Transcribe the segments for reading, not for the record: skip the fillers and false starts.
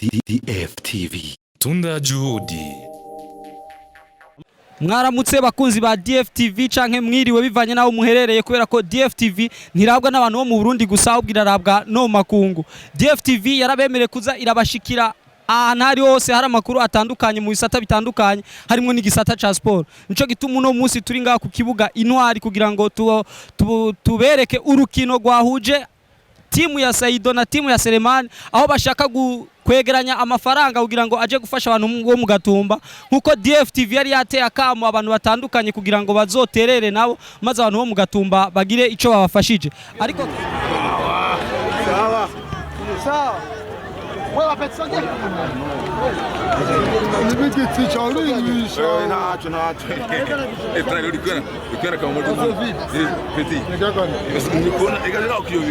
DFTV. Tunda juhudi. Mwaramutse bakunzi ba DFTV canke mwiriwe bivanye naho muherereye kubera ko DFTV ntirabwa n'abantu bo mu Burundi gusa ahubwo irarabwa no makungu. DFTV yarabemere kuza irabashikira ahantu hari hose hari amakuru atandukanye mu bisata bitandukanye harimo n'igisata ca sport. Nico gituma uno munsi turi ngaha ku kibuga Intwari kugira ngo tubereke urukino rwahuje timu ya Saido na timu ya Seleman aho bashaka kwegeranya amafaranga kugira ngo aje gufasha abantu bo mu Gatumba nkuko DFTV yari yateye akamo abantu batandukanye kugira ngo bazoterere nabo maze abantu bo mu Gatumba bagire ico babafashije ariko sawa wewe apetsonge nibigiti cyari ibisha nacho etra urikora kama moto petit est-ce que vous connaissez également que yo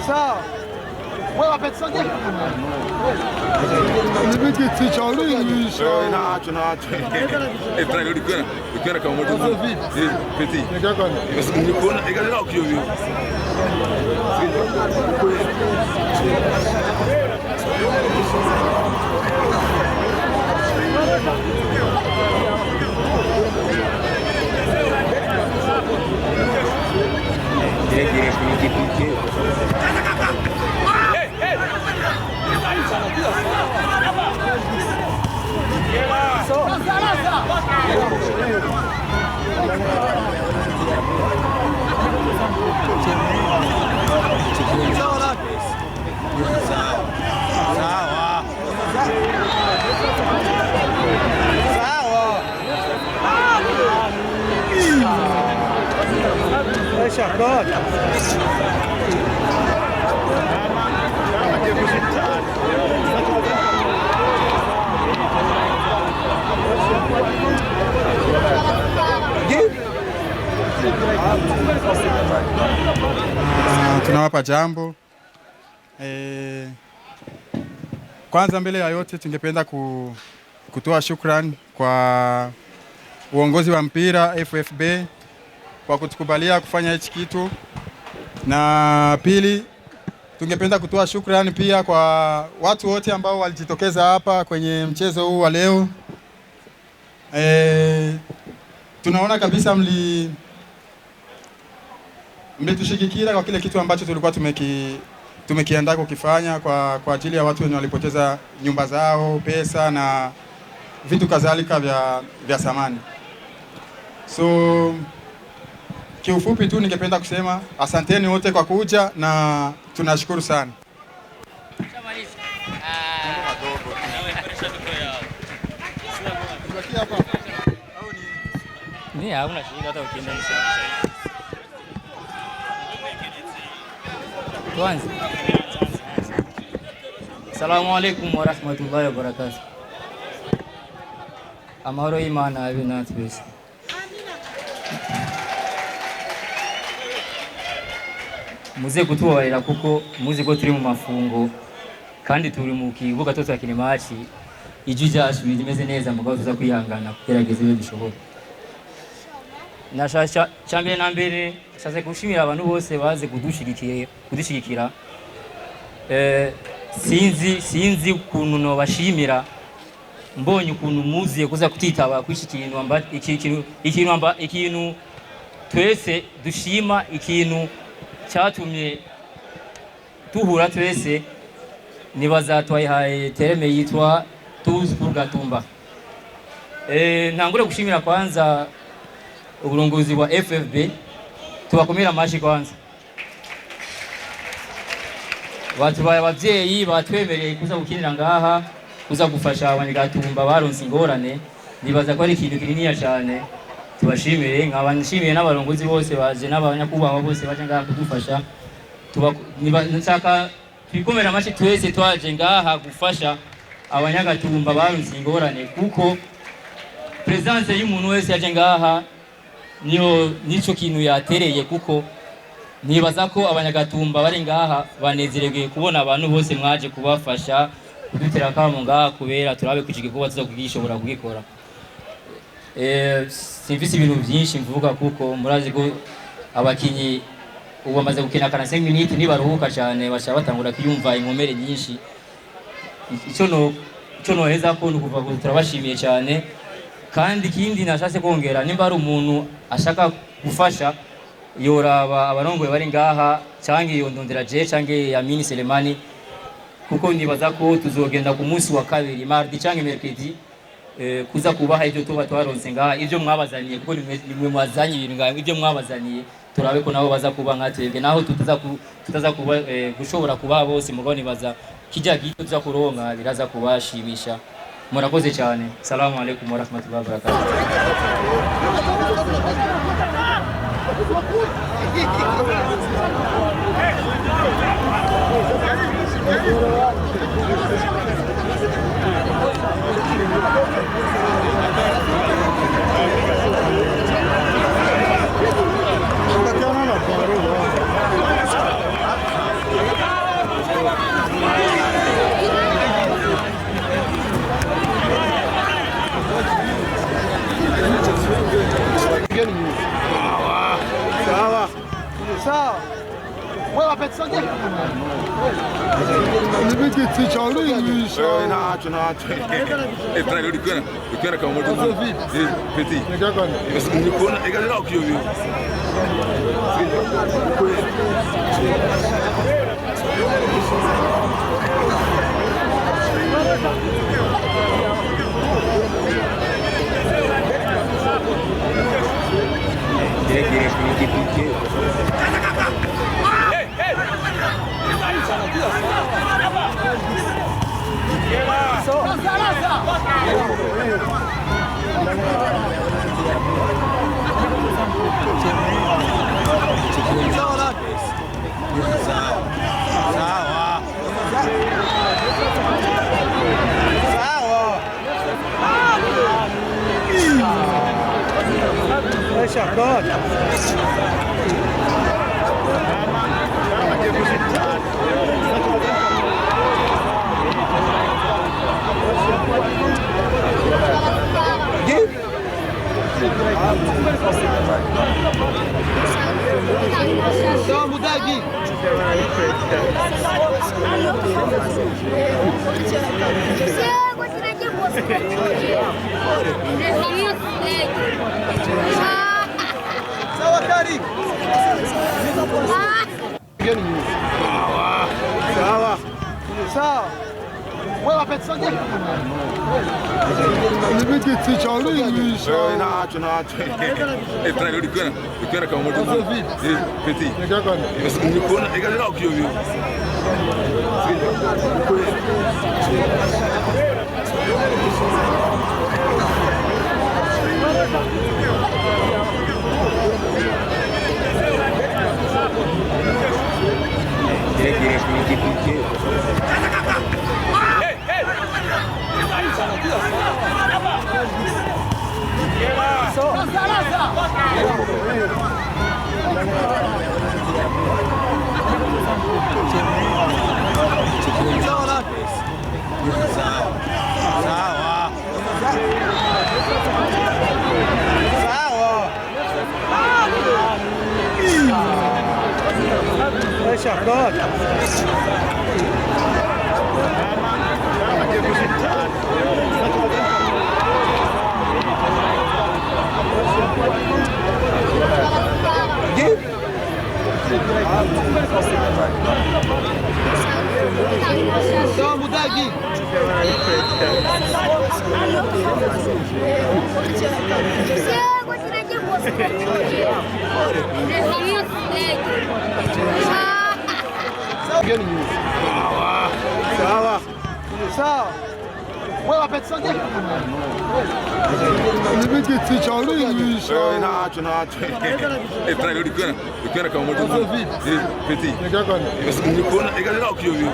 sawa wewe apetsonge nibigiti cyari ibisha nacho etra urikora kama moto petit est-ce que vous connaissez également que yo tunawapa jambo. Kwanza mbele ya yote tungependa kutoa shukrani kwa uongozi wa mpira FFB kwa kutukubalia kufanya hichi kitu, na pili tungependa kutoa shukrani pia kwa watu wote ambao walijitokeza hapa kwenye mchezo huu wa leo. Tunaona kabisa mlitushigikira kwa kile kitu ambacho tulikuwa tumekiandaa kukifanya kwa ajili ya watu wenye walipoteza nyumba zao, pesa na vitu kadhalika vya samani. So kiufupi tu ningependa kusema asanteni wote kwa kuja na tunashukuru sana. Ni hauna shida hata ukienda ni sawa. Kwanza. Assalamu alaikum wa rahmatullahi wa barakatuh. Amahoro y'Imana abe natwese. Muze kutubabarira kuko muzi ko turi mu mafungo kandi turi mu kibuga cyo twakine match ijija bimeze neza mugabo tuza kwihangana kugerageza ibyo bishoboka. Nashasha cyambere na mbere saze gushimira abantu bose baze kudushigikira. Sinzi ukuntu no bashimira mbonye ukuntu muziye kuza kutitaba kwishikirino ikintu twese dushima ikintu cyatumye tuhura twese nibaza twayihaye tereme yitwa tuzi pour Gatumba. Ntangure gushimira kwanza uburongozi bwa FFB, tubakomera amashi kwanza. Batubaye abavyeyi batwemereye kuza gukinira ngaha, kuza gufasha Abanya Gatumba baronse ingorane, nibaza ko ari ikintu kininiya cyane. Tubashimire, nkabanshimiye n'abarongozi bose baje n'abanyakubahwa bose baje ngaha kudufasha. Nshaka twikomera amashi twese twaje ngaha gufasha Abanya Gatumba baronse ingorane, kuko presence y'umuntu wese yaje ngaha nico kintu yatereye, kuko nibaza ko Abanya Gatumba bari ngaha banezerewe kubona abantu bose mwaje kubafasha kudutera kamo ngaha, kubera turabe kugira kuba tuza kugishobora kugikora. Simfise ibintu byinshi mvuga, kuko murazi ko abakinyi ubu bamaze gukina 45 minutes nibaruhuka cyane basha batangura kuyumva inkomere nyinshi. Ico noheza ko nukuva ko turabashimiye cyane, kandi kindi nashase kongera nimba ari umuntu ashaka gufasha yoraba abarongoye bari ngaha canke yondondera je canke Yamin Seleman, kuko nibaza ko tuzogenda ku munsi wa kabiri mardi canke mercredi kuza kubaha ivyo tuba twaronse ngaha, ivyo mwabazaniye, kuko nimwe mwazanye ibintu ngaha, ivyo mwabazaniye turabe ko nabo baza kuba nkatwebwe, naho tutaza kuba gushobora kuba bose mugabo nibaza kijya gito tuza kuronka biraza kubashimisha. Murakoze cyane. Assalamu alaikum warahmatullahi wabarakatuh. Sawa. Wewe wapetsonge? Nibiki ticharurisha. Nacho. Entra Urukino kama moto. Petit. Basi nikona egalera ukiyo. Sawa. Wewe wapetsonge? Nibiki ticharurisha. Nacho. Entra Urukino kama moto. Petit. Basi nikona egalera ukiyo. Sawa. Sawa. Wewe wapeta songe. Nimeketi chaulimisha. Naacho. Tena ulikwenda kama moto. Petit. Basi nilikuona ikala ukio hiyo.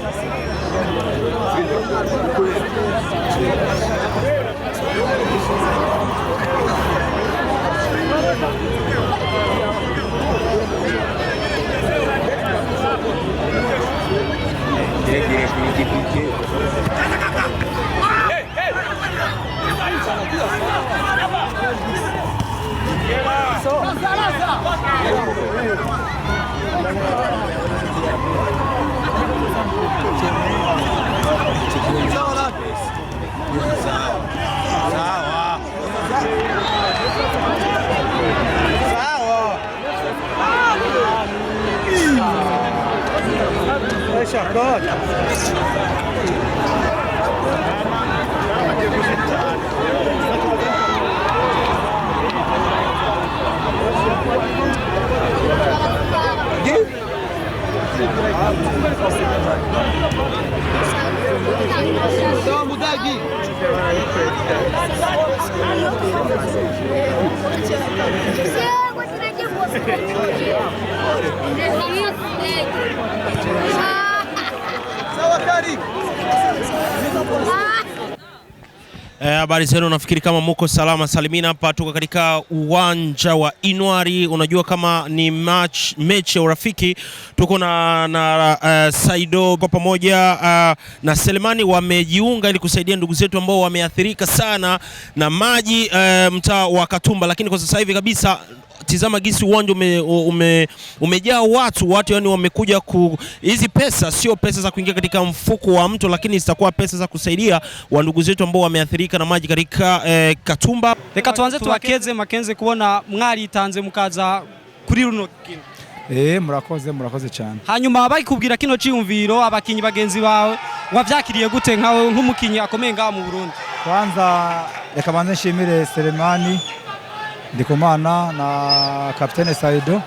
Habari zenu, nafikiri kama muko salama salimina. Hapa tuko katika uwanja wa Inwari. Unajua kama ni mechi ya urafiki. Tuko na Saido kwa pamoja na Selemani wamejiunga ili kusaidia ndugu zetu ambao wameathirika sana na maji mtaa wa Gatumba. Lakini kwa sasa hivi kabisa tizama gisi uwanja umejaa watu yani wamekuja hizi pesa sio pesa za kuingia katika mfuko wa mtu, lakini zitakuwa pesa za kusaidia wa ndugu zetu ambao wameathirika na maji katika Gatumba. Reka tuanze tubakeze makenze kubona mwari itanze mukaza kuri runo kino. Murakoze cyane. Hanyuma bakubwira kino ciyumviro abakinyi bagenzi bawe wavyakiriye gute nkawe nk'umukinyi akomeye ngaha mu Burundi? Kwanza reka banze nshimire Selemani Ndikumana na Kapitene Saido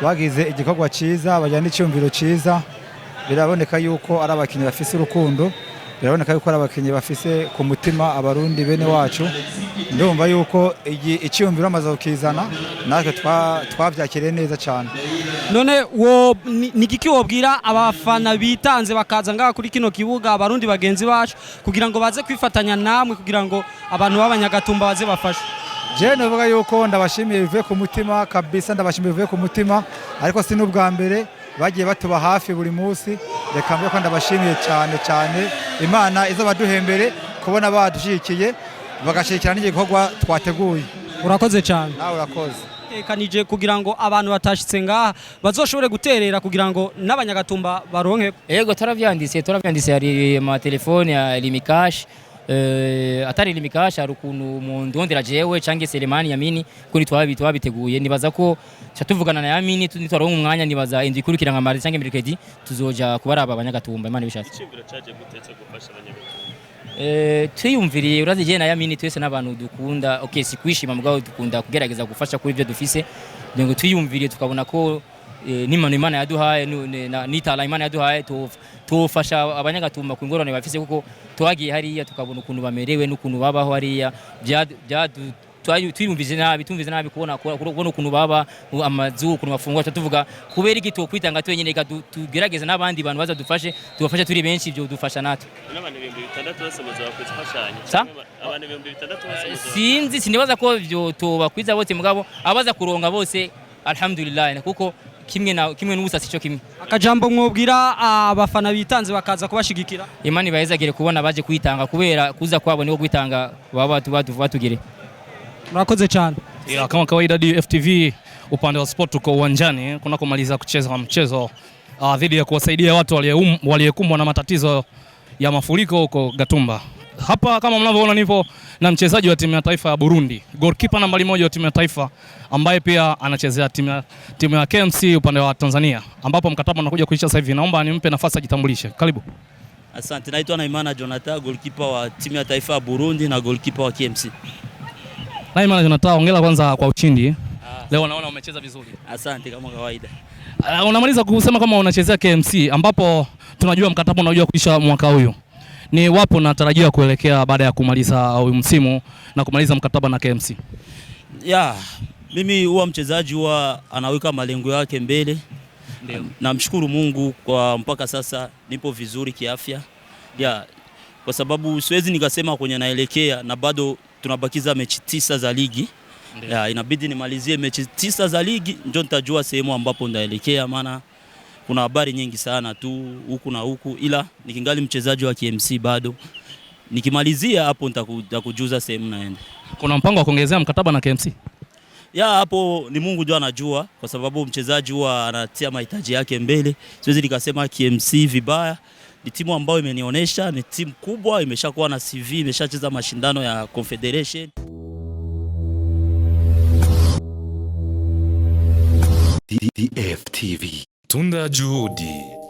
bagize igikorwa cyiza, bajyana icyumviro cyiza. Biraboneka yuko ari abakinyi bafise urukundo, biraboneka yuko ari abakinyi bafise ku mutima abarundi bene wacu. Ndumva yuko icyumviro amaze kukizana natwe twavyakiriye neza cyane. None ni giki wobwira abafana bitanze bakaza ngaha kuri kino kibuga abarundi bagenzi bacu kugira ngo baze kwifatanya namwe kugira ngo abantu b'Abanyagatumba baze bafashe? Je novuga yuko ndabashimiye bivuye ku mutima kabisa, ndabashimiye bivuye ku mutima, ariko si n'ubwa mbere bagiye batuba hafi buri munsi. Reka mbe ko ndabashimiye cyane. Imana izo baduhembere kubona badushikiye bagashikira n'igikorwa twateguye. Urakoze cyane. Nawe urakoze. Kanije kugira ngo abantu batashitse ngaha bazoshobore guterera kugira ngo n'Abanyagatumba baronke. Yego turavyandise hari ama telefone ya limikash atari limikash hari ukuntu mu ndondera jewe canke Selemani Yamin kuri twabiteguye. Nibaza ko cyatuvugana na Yamin tutaronka umwanya, nibaza indwi kurikira nka mardi canke mirikedi tuzoja kubaraba Abanyagatumba. Imana bishatse. Icyumviro cyaje gutetse gufasha Abanyagatumba. Twiyumviriye urazi je na Yamin twese n'abantu dukunda si kwishima mugabo dukunda kugerageza gufasha kuri ibyo dufise. Ngo twiyumviriye tukabona ko n'imana Imana yaduhaye n'itala Imana yaduhaye tufasha Abanyagatumba ku ngorane bafise, kuko twagiye hariya tukabona ukuntu bamerewe n'ukuntu babaho hariya. Twiyumvise nabi kubona ukuntu baba amazu ukuntu bafungwa. Tuvuga kubera iki tokwitanga twenyine, reka tugerageza n'abandi bantu baza dufashe turi benshi, ibyo dufasha natwe. N'abantu 600 bose bazafashanya. Abantu 600 bose sinzi sinibaza ko byo tobakwiza bose mugabo abaza kuronga bose alhamdulillah, kuko kimwe n'ubusa sico kimwe. Akajambo mwobwira abafana bitanze bakaza kubashigikira? Imana bayezagire kubona baje kwitanga, kubera kuza kwabo niho kwitanga baba batugire. Murakoze cyane. Kama kawaida DFTV upande wa sport tuko uwanjani kunakomaliza kucheza mchezo dhidi ya kuwasaidia watu waliyekumbwa na matatizo ya mafuriko huko Gatumba. Hapa kama mnavyoona nipo na mchezaji wa timu ya taifa ya Burundi, goalkeeper nambari 1 wa timu ya taifa ambaye pia anachezea timu ya KMC upande wa Tanzania, ambapo mkataba unakuja kuisha sasa hivi. Naomba nimpe nafasi ajitambulishe. Karibu. Asante, naitwa Naimana Jonathan, goalkeeper wa timu ya taifa ya Burundi na goalkeeper wa KMC. Line manager, nataka ongera kwanza kwa ushindi. Leo naona umecheza vizuri. Asante kama kawaida. Unamaliza kusema kama unachezea KMC ambapo tunajua mkataba unajua kuisha mwaka huyu. Ni wapo natarajia kuelekea baada ya kumaliza msimu na kumaliza mkataba na KMC? Mimi huwa mchezaji huwa anaweka malengo yake mbele. Ndio. Namshukuru Mungu kwa mpaka sasa nipo vizuri kiafya. Kwa sababu siwezi nikasema kwenye naelekea na bado tunabakiza mechi 9 za ligi. Inabidi nimalizie mechi 9 za ligi ndio nitajua sehemu ambapo ndaelekea, maana kuna habari nyingi sana tu huku na huku, ila nikingali mchezaji wa KMC bado nikimalizia hapo nitakujuza sehemu naenda. Kuna mpango wa kuongezea mkataba na KMC? Hapo ni Mungu ndio anajua, kwa sababu mchezaji huwa anatia mahitaji yake mbele. Siwezi nikasema KMC vibaya. Ni timu ambayo imenionyesha ni timu kubwa, imeshakuwa na CV, imeshacheza mashindano ya Confederation. DFTV. Tunda juhudi.